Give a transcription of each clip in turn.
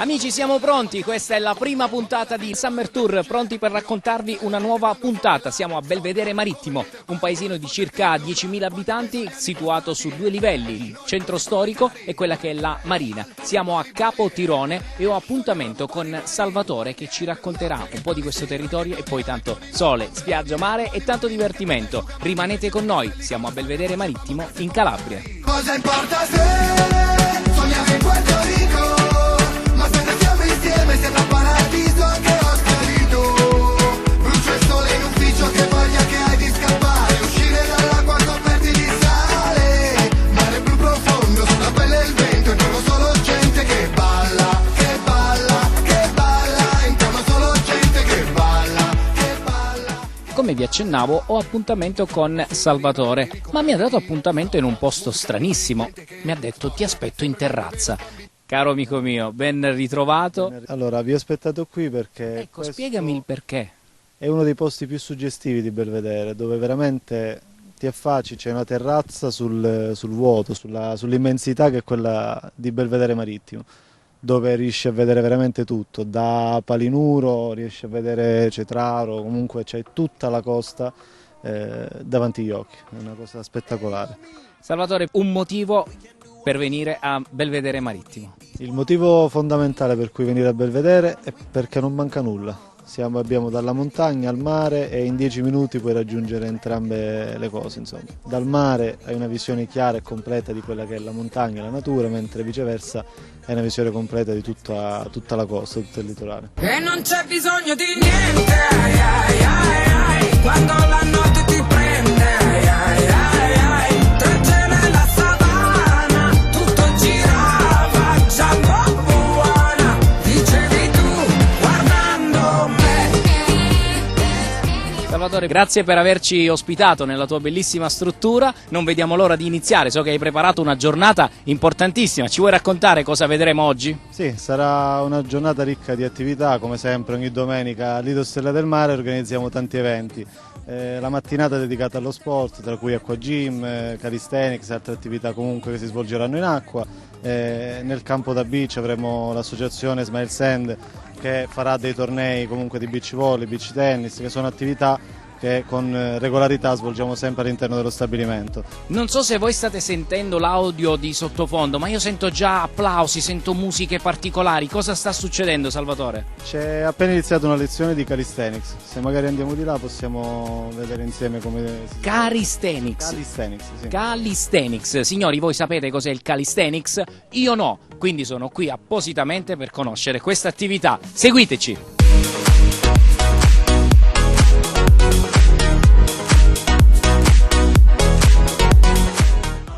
Amici, siamo pronti, questa è la prima puntata di Summer Tour, pronti per raccontarvi una nuova puntata. Siamo a Belvedere Marittimo, un paesino di circa 10.000 abitanti situato su due livelli, il centro storico e quella che è la marina. Siamo a Capo Tirone e ho appuntamento con Salvatore che ci racconterà un po' di questo territorio e poi tanto sole, spiaggia, mare e tanto divertimento. Rimanete con noi, siamo a Belvedere Marittimo in Calabria. Cosa importa se sogniamo in Puerto Rico? Ma se noi siamo insieme sembra un paradiso che ho schiarito. Brucio il sole in ufficio, che voglia che hai di scappare, uscire dall'acqua coperti di sale. Mare blu profondo, sulla pelle il vento, intorno solo gente che balla, che balla, che balla. Intorno solo gente che balla, che balla. Come vi accennavo, ho appuntamento con Salvatore, ma mi ha dato appuntamento in un posto stranissimo. Mi ha detto: ti aspetto in terrazza. Caro amico mio, ben ritrovato. Allora, vi ho aspettato qui perché Ecco, spiegami il perché. è uno dei posti più suggestivi di Belvedere, dove veramente ti affacci, c'è una terrazza sul vuoto, sull'immensità che è quella di Belvedere Marittimo, dove riesci a vedere veramente tutto, da Palinuro riesci a vedere Cetraro, comunque c'è tutta la costa davanti agli occhi, è una cosa spettacolare. Salvatore, un motivo per venire a Belvedere Marittimo. Il motivo fondamentale per cui venire a Belvedere è perché non manca nulla. Abbiamo dalla montagna al mare e in 10 minuti puoi raggiungere entrambe le cose. Insomma. Dal mare hai una visione chiara e completa di quella che è la montagna e la natura, mentre viceversa hai una visione completa di tutta la costa, tutto il litorale. E non c'è bisogno di niente, ai, ai, ai, ai, quando la notte ti prende, ai, ai, ai, ai, tra il cielo e la savana, tutto girava, già buona, dicevi tu, guardando me. Salvatore, grazie per averci ospitato nella tua bellissima struttura. Non vediamo l'ora di iniziare, so che hai preparato una giornata importantissima. Ci vuoi raccontare cosa vedremo oggi? Sì, sarà una giornata ricca di attività, come sempre ogni domenica a Lido Stella del Mare organizziamo tanti eventi. La mattinata dedicata allo sport, tra cui acqua gym, calisthenics e altre attività comunque che si svolgeranno in acqua. Nel campo da beach avremo l'associazione Smile Sand che farà dei tornei comunque di beach volley, beach tennis, che sono attività che con regolarità svolgiamo sempre all'interno dello stabilimento. Non so se voi state sentendo l'audio di sottofondo, ma io sento già applausi, sento musiche particolari. Cosa sta succedendo, Salvatore? C'è appena iniziata una lezione di calisthenics, se magari andiamo di là possiamo vedere insieme come si Calisthenics. Calisthenics, sì. Calisthenics. Signori, voi sapete cos'è il calisthenics? Io no, quindi sono qui appositamente per conoscere questa attività. Seguiteci!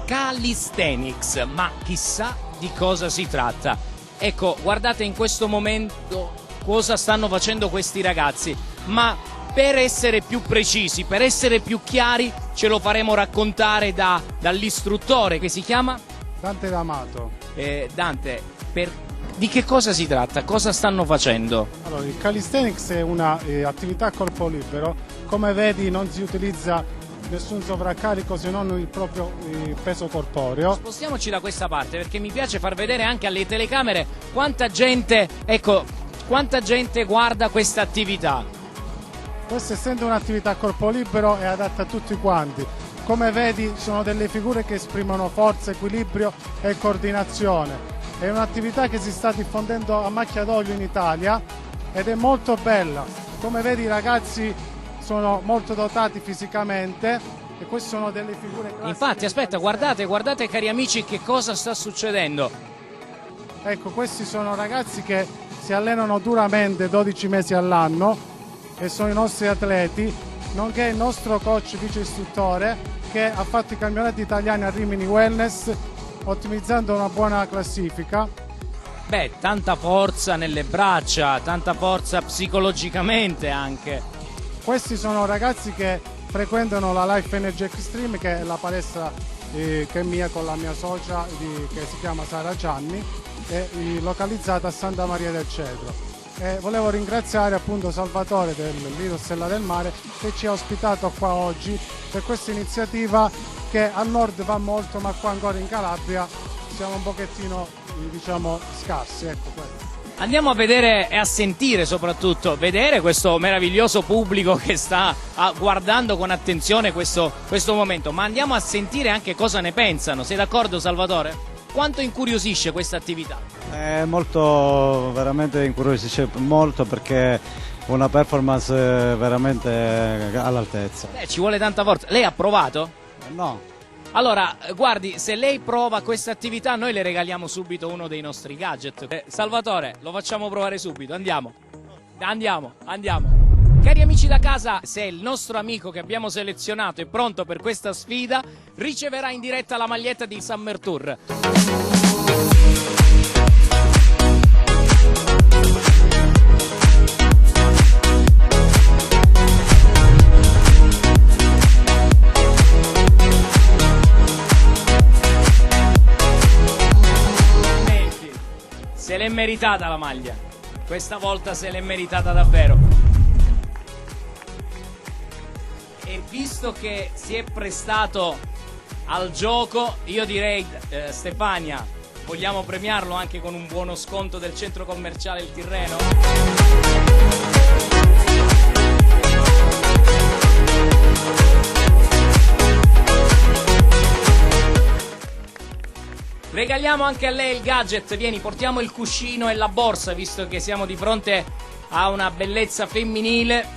Calisthenics, ma chissà di cosa si tratta. Ecco, guardate in questo momento cosa stanno facendo questi ragazzi, ma per essere più precisi, per essere più chiari, ce lo faremo raccontare dall'istruttore che si chiama Dante D'Amato. Dante. Di che cosa si tratta? Cosa stanno facendo? Allora, il calisthenics è una attività a corpo libero. Come vedi non si utilizza nessun sovraccarico se non il proprio peso corporeo. Spostiamoci da questa parte perché mi piace far vedere anche alle telecamere quanta gente guarda questa attività. Questa, essendo un'attività a corpo libero, è adatta a tutti quanti. Come vedi sono delle figure che esprimono forza, equilibrio e coordinazione. È un'attività che si sta diffondendo a macchia d'olio in Italia ed è molto bella. Come vedi i ragazzi sono molto dotati fisicamente e queste sono delle figure classiche. Infatti, aspetta, guardate cari amici che cosa sta succedendo. Ecco, questi sono ragazzi che si allenano duramente 12 mesi all'anno e sono i nostri atleti, nonché il nostro coach vice istruttore che ha fatto i campionati italiani a Rimini Wellness ottimizzando una buona classifica. Beh, tanta forza nelle braccia, tanta forza psicologicamente anche. Questi sono ragazzi che frequentano la Life Energy Extreme, che è la palestra che è mia con la mia socia che si chiama Sara Gianni, localizzata a Santa Maria del Cedro. Volevo ringraziare appunto Salvatore del Lido Stella del Mare che ci ha ospitato qua oggi per questa iniziativa che al nord va molto, ma qua ancora in Calabria siamo un pochettino, diciamo, scarsi, ecco questo. Andiamo a vedere e a sentire soprattutto, vedere questo meraviglioso pubblico che sta guardando con attenzione questo momento, ma andiamo a sentire anche cosa ne pensano. Sei d'accordo, Salvatore? Quanto incuriosisce questa attività? È molto, veramente incuriosisce molto perché è una performance veramente all'altezza. Ci vuole tanta forza. Lei ha provato? No. Allora, guardi, se lei prova questa attività noi le regaliamo subito uno dei nostri gadget. Salvatore, lo facciamo provare subito, andiamo. Cari amici da casa, se il nostro amico che abbiamo selezionato è pronto per questa sfida, riceverà in diretta la maglietta di Summer Tour. Se l'è meritata la maglia, questa volta se l'è meritata davvero. E visto che si è prestato al gioco, io direi, Stefania, vogliamo premiarlo anche con un buono sconto del centro commerciale Il Tirreno? Regaliamo anche a lei il gadget, vieni, portiamo il cuscino e la borsa, visto che siamo di fronte a una bellezza femminile.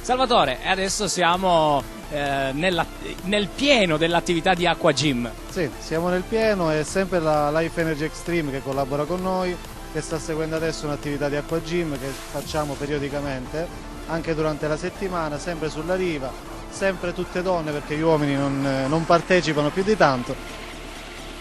Salvatore, adesso siamo nel pieno dell'attività di Acqua Gym. Sì, siamo nel pieno, è sempre la Life Energy Extreme che collabora con noi, che sta seguendo adesso un'attività di Acqua Gym che facciamo periodicamente, anche durante la settimana, sempre sulla riva, sempre tutte donne perché gli uomini non partecipano più di tanto.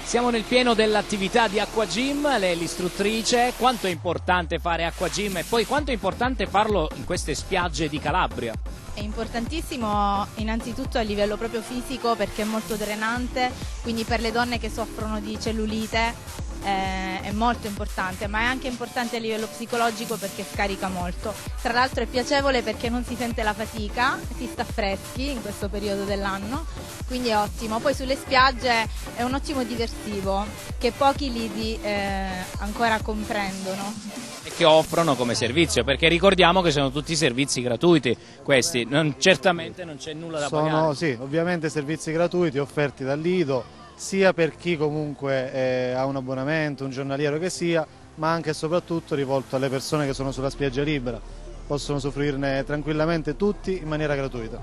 Siamo nel pieno dell'attività di Acqua Gym, lei è l'istruttrice. Quanto è importante fare Acqua Gym e poi quanto è importante farlo in queste spiagge di Calabria? È importantissimo innanzitutto a livello proprio fisico perché è molto drenante, quindi per le donne che soffrono di cellulite è molto importante, ma è anche importante a livello psicologico perché scarica molto. Tra l'altro è piacevole perché non si sente la fatica, si sta freschi in questo periodo dell'anno, quindi è ottimo. Poi sulle spiagge è un ottimo diversivo che pochi lidi ancora comprendono. E che offrono come servizio, perché ricordiamo che sono tutti servizi gratuiti questi, certamente non c'è nulla da pagare. Sì, ovviamente servizi gratuiti offerti dal Lido, sia per chi comunque ha un abbonamento, un giornaliero che sia, ma anche e soprattutto rivolto alle persone che sono sulla spiaggia libera. Possono usufruirne tranquillamente tutti in maniera gratuita.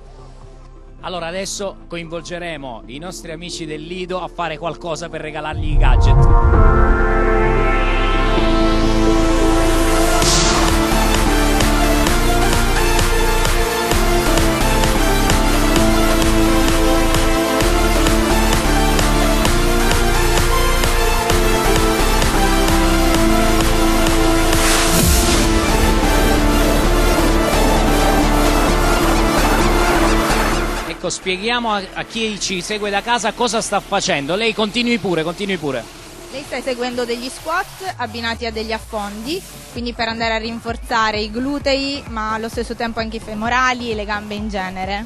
Allora adesso coinvolgeremo i nostri amici del Lido a fare qualcosa per regalargli i gadget. Ecco, spieghiamo a chi ci segue da casa cosa sta facendo. Lei continui pure. Lei sta eseguendo degli squat abbinati a degli affondi, quindi per andare a rinforzare i glutei, ma allo stesso tempo anche i femorali e le gambe in genere.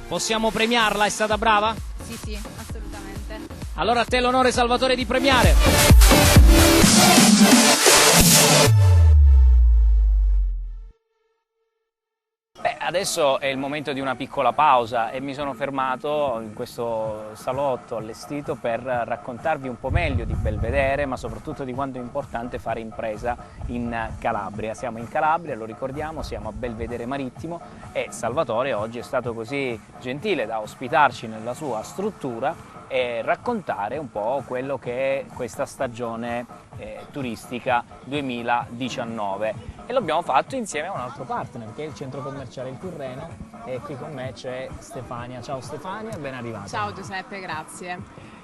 Possiamo premiarla? È stata brava? Sì, assolutamente. Allora a te l'onore, Salvatore, di premiare. Adesso è il momento di una piccola pausa e mi sono fermato in questo salotto allestito per raccontarvi un po' meglio di Belvedere, ma soprattutto di quanto è importante fare impresa in Calabria. Siamo in Calabria, lo ricordiamo, siamo a Belvedere Marittimo e Salvatore oggi è stato così gentile da ospitarci nella sua struttura e raccontare un po' quello che è questa stagione turistica 2019. E l'abbiamo fatto insieme a un altro partner che è il centro commerciale Il Tirreno e qui con me c'è Stefania. Ciao Stefania, ben arrivata. Ciao Giuseppe, grazie.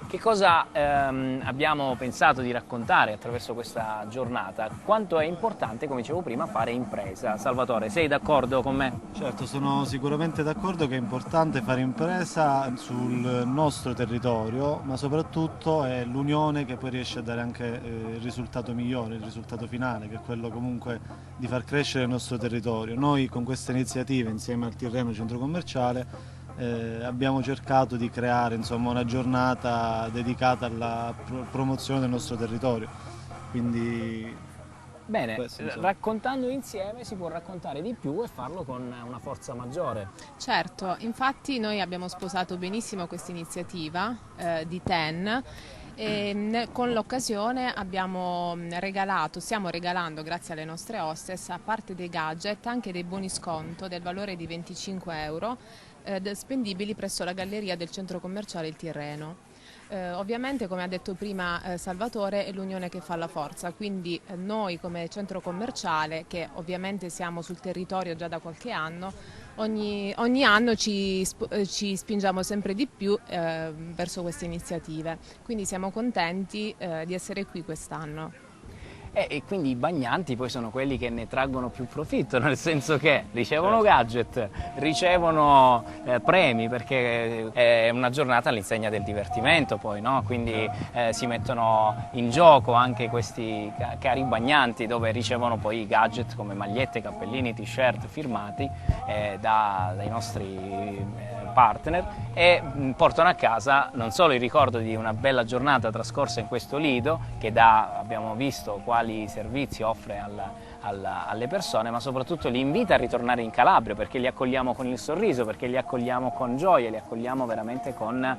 Che cosa abbiamo pensato di raccontare attraverso questa giornata? Quanto è importante, come dicevo prima, fare impresa. Salvatore, sei d'accordo con me? Certo, sono sicuramente d'accordo che è importante fare impresa sul nostro territorio, ma soprattutto è l'unione che poi riesce a dare anche il risultato migliore, il risultato finale, che è quello comunque di far crescere il nostro territorio. Noi con questa iniziativa, insieme al Tirreno Centro Commerciale, abbiamo cercato di creare, insomma, una giornata dedicata alla promozione del nostro territorio. Quindi Bene, questo, insomma. raccontando insieme si può raccontare di più e farlo con una forza maggiore. Certo, infatti noi abbiamo sposato benissimo questa iniziativa di TEN. E con l'occasione stiamo regalando, grazie alle nostre hostess, a parte dei gadget, anche dei buoni sconto del valore di 25 euro spendibili presso la galleria del centro commerciale Il Tirreno. Ovviamente, come ha detto prima Salvatore, è l'unione che fa la forza, quindi noi come centro commerciale, che ovviamente siamo sul territorio già da qualche anno, ogni anno ci spingiamo sempre di più verso queste iniziative, quindi siamo contenti di essere qui quest'anno. E quindi i bagnanti poi sono quelli che ne traggono più profitto, nel senso che ricevono gadget, ricevono premi, perché è una giornata all'insegna del divertimento poi, no? Quindi si mettono in gioco anche questi cari bagnanti, dove ricevono poi gadget come magliette, cappellini, t-shirt firmati dai nostri partner, e portano a casa non solo il ricordo di una bella giornata trascorsa in questo lido, che abbiamo visto quali servizi offre alle persone, ma soprattutto li invita a ritornare in Calabria, perché li accogliamo con il sorriso, perché li accogliamo con gioia, li accogliamo veramente con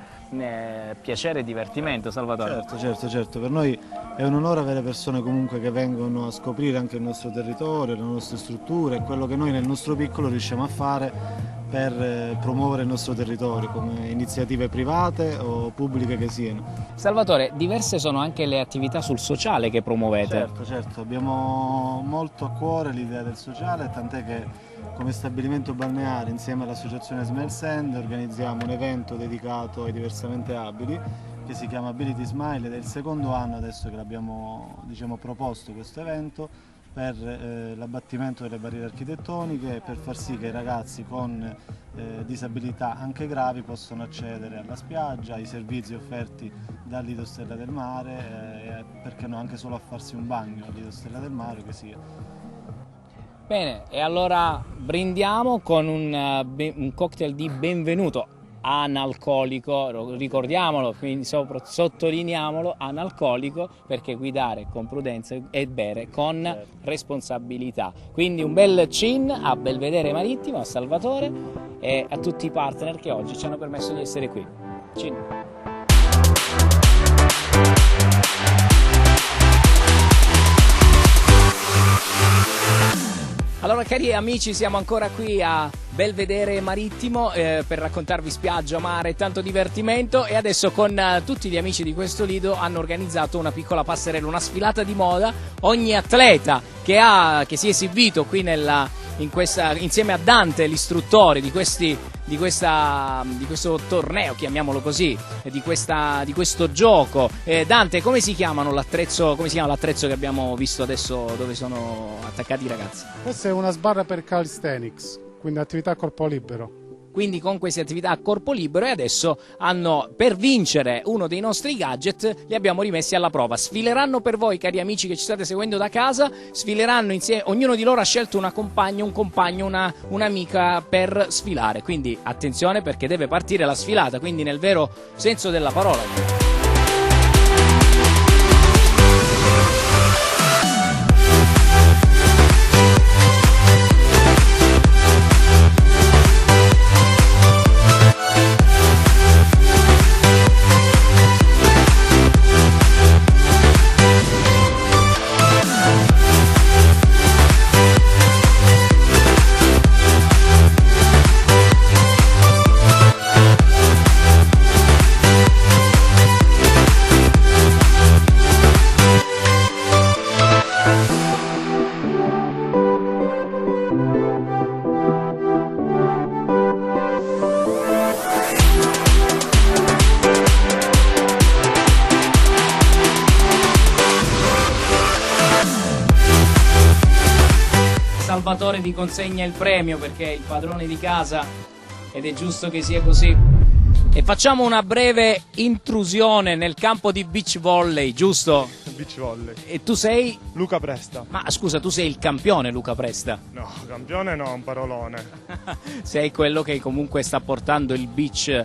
piacere e divertimento. Salvatore? Certo, per noi è un onore avere persone comunque che vengono a scoprire anche il nostro territorio, le nostre strutture, quello che noi nel nostro piccolo riusciamo a fare per promuovere il nostro territorio, come iniziative private o pubbliche che siano. Salvatore, diverse sono anche le attività sul sociale che promuovete. Certo, abbiamo molto a cuore l'idea del sociale, tant'è che come stabilimento balneare, insieme all'associazione Smell Sand, organizziamo un evento dedicato ai diversamente abili che si chiama Ability Smile, ed è il secondo anno adesso che l'abbiamo, diciamo, proposto questo evento per l'abbattimento delle barriere architettoniche e per far sì che i ragazzi con disabilità anche gravi possano accedere alla spiaggia, ai servizi offerti dal Lido Stella del Mare, perché no, anche solo a farsi un bagno al Lido Stella del Mare che sia. Bene, e allora brindiamo con un cocktail di benvenuto analcolico, ricordiamolo, quindi sottolineiamolo, analcolico, perché guidare con prudenza e bere con responsabilità. Quindi un bel cin a Belvedere Marittimo, a Salvatore e a tutti i partner che oggi ci hanno permesso di essere qui. Cin. Allora, cari amici, siamo ancora qui a Belvedere Marittimo per raccontarvi spiaggia, mare e tanto divertimento, e adesso con tutti gli amici di questo lido hanno organizzato una piccola passerella, una sfilata di moda. Ogni atleta che si è esibito qui insieme a Dante, l'istruttore di questo torneo, chiamiamolo così, di questo gioco. Dante, come si chiama l'attrezzo che abbiamo visto adesso, dove sono attaccati i ragazzi? Questa è una sbarra per calisthenics, quindi attività a corpo libero. Quindi con queste attività a corpo libero, e adesso per vincere uno dei nostri gadget li abbiamo rimessi alla prova. Sfileranno per voi, cari amici che ci state seguendo da casa, sfileranno insieme, ognuno di loro ha scelto una compagna, un compagno, un'amica per sfilare, quindi attenzione perché deve partire la sfilata, quindi nel vero senso della parola. Salvatore ti consegna il premio perché è il padrone di casa ed è giusto che sia così. E facciamo una breve intrusione nel campo di beach volley, giusto? Beach volley. E tu sei? Luca Presta. Ma scusa, tu sei il campione, Luca Presta? No, campione no, un parolone. Sei quello che comunque sta portando il beach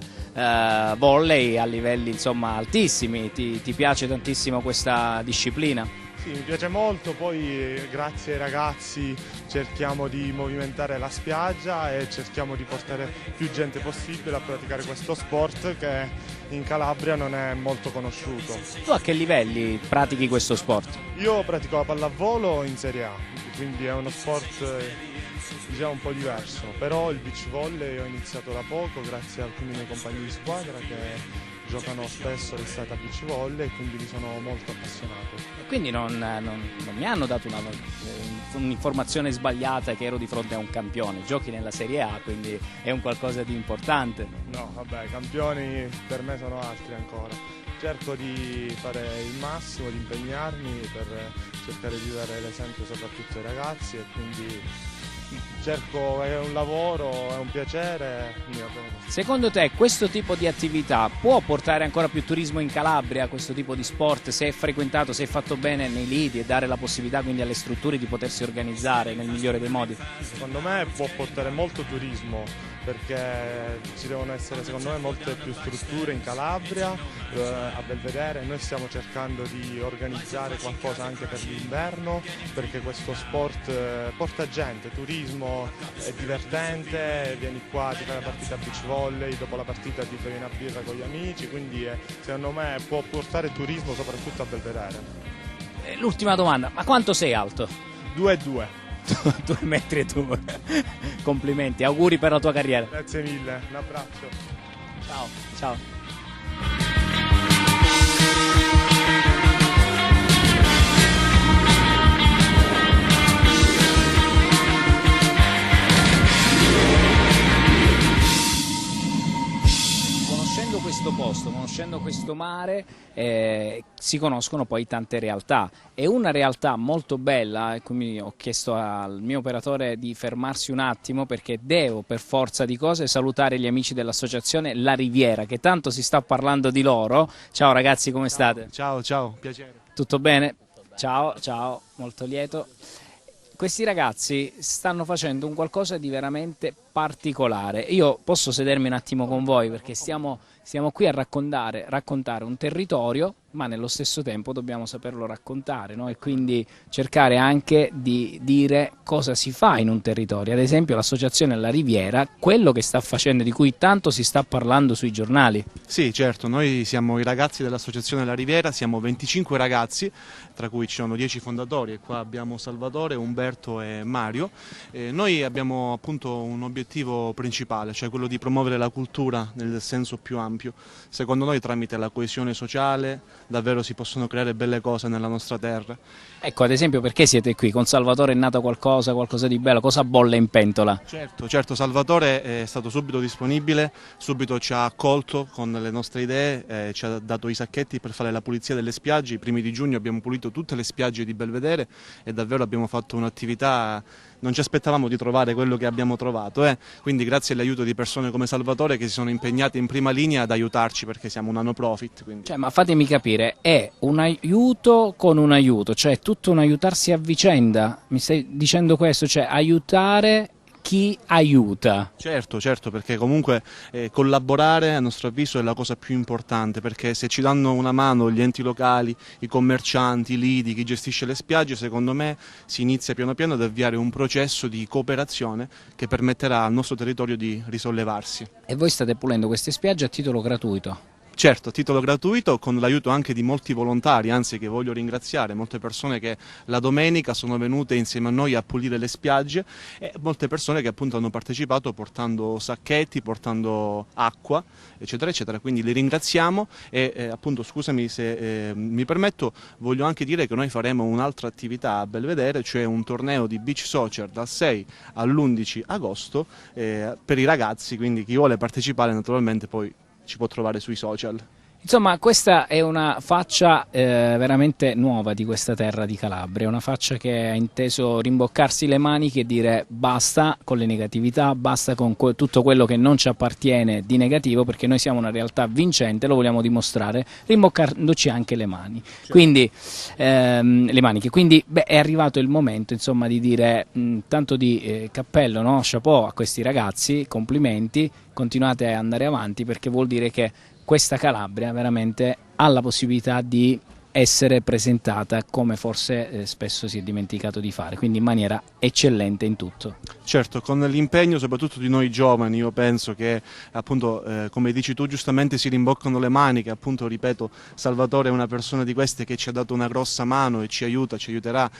volley a livelli insomma altissimi. Ti piace tantissimo questa disciplina? Sì, mi piace molto, poi grazie ai ragazzi cerchiamo di movimentare la spiaggia e cerchiamo di portare più gente possibile a praticare questo sport che in Calabria non è molto conosciuto. Tu a che livelli pratichi questo sport? Io pratico la pallavolo in Serie A, quindi è uno sport diciamo un po' diverso, però il beach volley ho iniziato da poco grazie a alcuni miei compagni di squadra che giocano spesso l'estate a beach volley e quindi mi sono molto appassionato. E quindi non mi hanno dato un'informazione sbagliata che ero di fronte a un campione. Giochi nella Serie A, quindi è un qualcosa di importante. No, vabbè, i campioni per me sono altri ancora. Cerco di fare il massimo, di impegnarmi per cercare di dare l'esempio soprattutto ai ragazzi e quindi cerco, è un lavoro, è un piacere. Secondo te questo tipo di attività può portare ancora più turismo in Calabria, questo tipo di sport, se è frequentato, se è fatto bene nei lidi e dare la possibilità quindi alle strutture di potersi organizzare nel migliore dei modi? Secondo me può portare molto turismo perché ci devono essere secondo me molte più strutture in Calabria, a Belvedere. Noi stiamo cercando di organizzare qualcosa anche per l'inverno perché questo sport porta gente, turismo, è divertente, vieni qua, ti fai una partita a beach volley, dopo la partita ti fai una birra con gli amici, quindi secondo me può portare turismo soprattutto a Belvedere. L'ultima domanda, ma quanto sei alto? 2,2. 2 metri e 2. Complimenti, auguri per la tua carriera. Grazie mille, un abbraccio. Ciao, ciao. Conoscendo questo posto, conoscendo questo mare, si conoscono poi tante realtà e una realtà molto bella, e quindi ho chiesto al mio operatore di fermarsi un attimo perché devo per forza di cose salutare gli amici dell'associazione La Riviera, che tanto si sta parlando di loro. Ciao ragazzi, come state? Ciao, ciao, piacere. Tutto bene? Ciao, ciao, molto lieto. Questi ragazzi stanno facendo un qualcosa di veramente particolare. Io posso sedermi un attimo con voi perché stiamo qui a raccontare un territorio, ma nello stesso tempo dobbiamo saperlo raccontare, no? E quindi cercare anche di dire cosa si fa in un territorio. Ad esempio l'associazione La Riviera, quello che sta facendo, di cui tanto si sta parlando sui giornali. Sì, certo, noi siamo i ragazzi dell'associazione La Riviera, siamo 25 ragazzi, tra cui ci sono 10 fondatori, e qua abbiamo Salvatore, Umberto e Mario. Noi abbiamo appunto un obiettivo principale, cioè quello di promuovere la cultura nel senso più ampio. Secondo noi tramite la coesione sociale davvero si possono creare belle cose nella nostra terra. Ecco, ad esempio, perché siete qui? Con Salvatore è nato qualcosa di bello? Cosa bolle in pentola? Certo, Salvatore è stato subito disponibile, subito ci ha accolto con le nostre idee, ci ha dato i sacchetti per fare la pulizia delle spiagge. I primi di giugno abbiamo pulito tutte le spiagge di Belvedere e davvero abbiamo fatto un'attività, non ci aspettavamo di trovare quello che abbiamo trovato, quindi grazie all'aiuto di persone come Salvatore che si sono impegnate in prima linea ad aiutarci perché siamo una no profit. Quindi. Cioè, ma fatemi capire, è un aiuto con un aiuto, cioè tutto un aiutarsi a vicenda, mi stai dicendo questo, cioè aiutare chi aiuta. Certo, perché comunque collaborare a nostro avviso è la cosa più importante, perché se ci danno una mano gli enti locali, i commercianti, i lidi, chi gestisce le spiagge, secondo me si inizia piano piano ad avviare un processo di cooperazione che permetterà al nostro territorio di risollevarsi. E voi state pulendo queste spiagge a titolo gratuito? Certo, a titolo gratuito, con l'aiuto anche di molti volontari, anzi che voglio ringraziare, molte persone che la domenica sono venute insieme a noi a pulire le spiagge e molte persone che appunto hanno partecipato portando sacchetti, portando acqua, eccetera, eccetera. Quindi li ringraziamo e appunto, scusami se mi permetto, voglio anche dire che noi faremo un'altra attività a Belvedere, cioè un torneo di beach soccer dal 6 all'11 agosto per i ragazzi, quindi chi vuole partecipare naturalmente poi ci può trovare sui social. Insomma, questa è una faccia veramente nuova di questa terra di Calabria, una faccia che ha inteso rimboccarsi le maniche e dire basta con le negatività, basta con tutto quello che non ci appartiene di negativo, perché noi siamo una realtà vincente, lo vogliamo dimostrare, rimboccandoci anche le mani. Certo. Quindi, le maniche. Quindi è arrivato il momento, insomma, di dire tanto di cappello, no? Chapeau a questi ragazzi, complimenti, continuate a andare avanti, perché vuol dire che questa Calabria veramente ha la possibilità di essere presentata come forse spesso si è dimenticato di fare, quindi in maniera eccellente in tutto. Certo, con l'impegno soprattutto di noi giovani, io penso che appunto, come dici tu giustamente, si rimboccano le maniche, appunto ripeto, Salvatore è una persona di queste che ci ha dato una grossa mano e ci aiuta, ci aiuterà,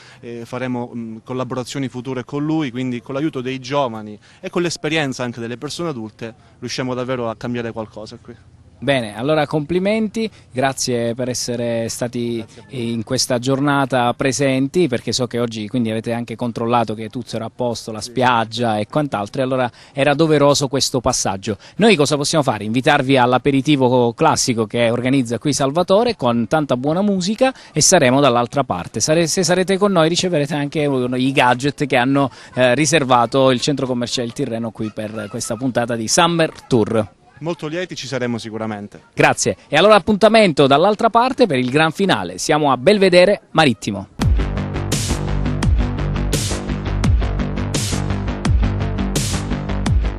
faremo collaborazioni future con lui, quindi con l'aiuto dei giovani e con l'esperienza anche delle persone adulte riusciamo davvero a cambiare qualcosa qui. Bene, allora complimenti, grazie per essere stati in questa giornata presenti, perché so che oggi quindi avete anche controllato che tutto era a posto, la spiaggia e quant'altro, e allora era doveroso questo passaggio. Noi cosa possiamo fare? Invitarvi all'aperitivo classico che organizza qui Salvatore con tanta buona musica e saremo dall'altra parte. Se sarete con noi riceverete anche i gadget che hanno riservato il centro commerciale Il Tirreno qui per questa puntata di Summer Tour. Molto lieti ci saremo sicuramente. Grazie. E allora appuntamento dall'altra parte per il gran finale. Siamo a Belvedere Marittimo.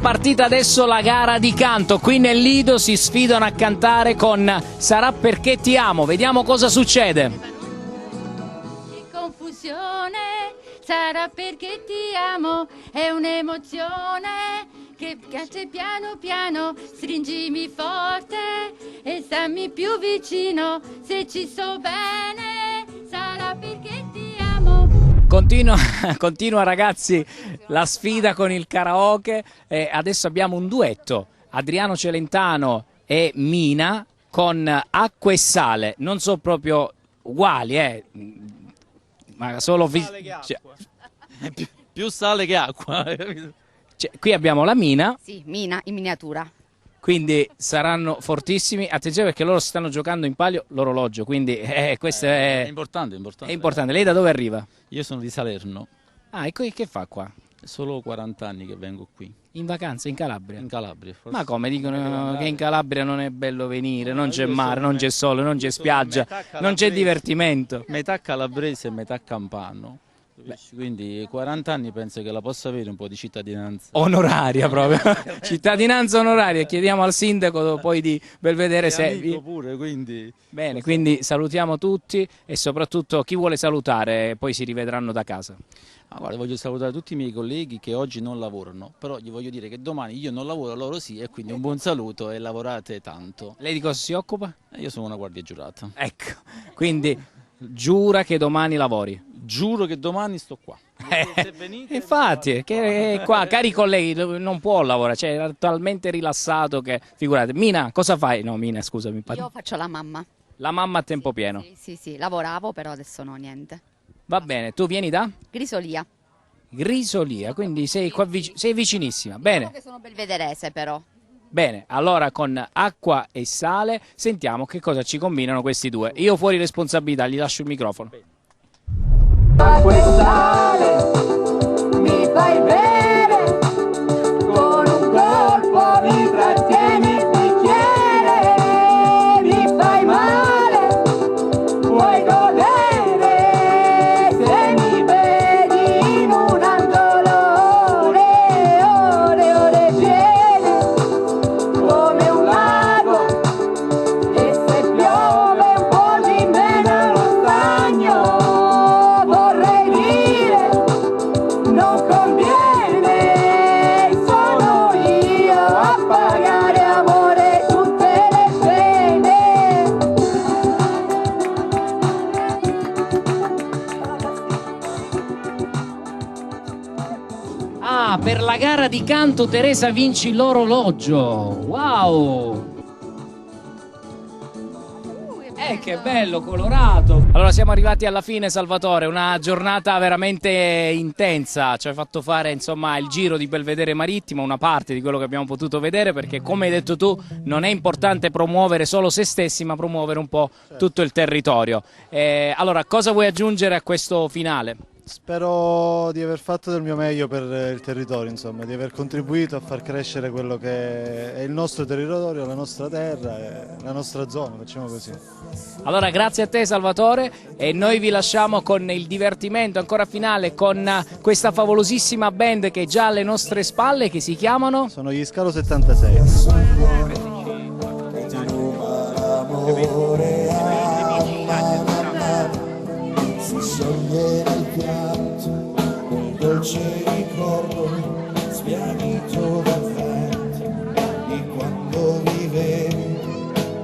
Partita adesso la gara di canto. Qui nel Lido si sfidano a cantare con Sarà perché ti amo. Vediamo cosa succede. Che confusione, sarà perché ti amo, è un'emozione che piace piano piano, stringimi forte e stammi più vicino, se ci sto bene, sarà perché ti amo. Continua ragazzi la sfida con il karaoke, adesso abbiamo un duetto, Adriano Celentano e Mina con Acqua e Sale, non so proprio uguali, ma solo più sale che acqua. Qui abbiamo la Mina. Sì, Mina in miniatura. Quindi saranno fortissimi. Attenzione perché loro stanno giocando in palio l'orologio, quindi questo è importante. È importante. Lei da dove arriva? Io sono di Salerno. Ah, e che fa qua? È solo 40 anni che vengo qui. In vacanza in Calabria? In Calabria. Forse. Ma come dicono che in Calabria non è bello venire, non c'è mare, non c'è sole, non c'è spiaggia, non c'è divertimento. Metà calabrese e metà campano. Quindi 40 anni penso che la possa avere un po' di cittadinanza onoraria proprio. Cittadinanza onoraria, chiediamo al sindaco poi di Belvedere se pure, quindi. Bene, quindi salutiamo tutti e soprattutto chi vuole salutare, poi si rivedranno da casa. Guarda, voglio salutare tutti i miei colleghi che oggi non lavorano, però gli voglio dire che domani io non lavoro, loro sì, e quindi un buon saluto e lavorate tanto. Lei di cosa si occupa? Io sono una guardia giurata. Ecco, quindi giura che domani lavori. Giuro che domani sto qua. Se venite, infatti, che qua, cari colleghi, non può lavorare, cioè è talmente rilassato che, figurate. Mina, cosa fai? No, Mina, scusami. Io faccio la mamma. La mamma a tempo pieno? Sì, lavoravo, però adesso no, niente. Va bene, tu vieni da? Grisolia. Grisolia, quindi sei qua sei vicinissima. Bene. Diciamo che sono belvederese però. Bene, allora con Acqua e Sale sentiamo che cosa ci combinano questi due. Io fuori responsabilità, gli lascio il microfono. Acqua e sale, mi fai bere, con un colpo mi trattieni il bicchiere, mi fai male, vuoi godere, se mi vedi in un angolo, ore piene, come un lago, e se piove un po' di me nello stagno. Non conviene, sono io a pagare amore tutte le pene. Ah, per la gara di canto Teresa vinci l'orologio. Wow! Che bello, colorato. Allora siamo arrivati alla fine, Salvatore, una giornata veramente intensa, ci hai fatto fare insomma il giro di Belvedere Marittimo, una parte di quello che abbiamo potuto vedere, perché come hai detto tu non è importante promuovere solo se stessi, ma promuovere un po' tutto il territorio. Allora, cosa vuoi aggiungere a questo finale? Spero di aver fatto del mio meglio per il territorio, insomma, di aver contribuito a far crescere quello che è il nostro territorio, la nostra terra e la nostra zona, facciamo così. Allora grazie a te Salvatore e noi vi lasciamo con il divertimento ancora finale con questa favolosissima band che è già alle nostre spalle, che si chiamano? Sono gli Scalo 76. Si scioglie nel pianto un dolce ricordo sbiadito dal vento di quando vivevi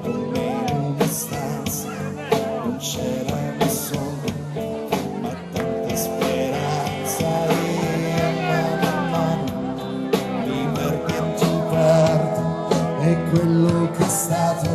con me in una stanza. Non c'era nessuno ma tanta speranza e mano a mano mi perdi in tu parte è quello che è stato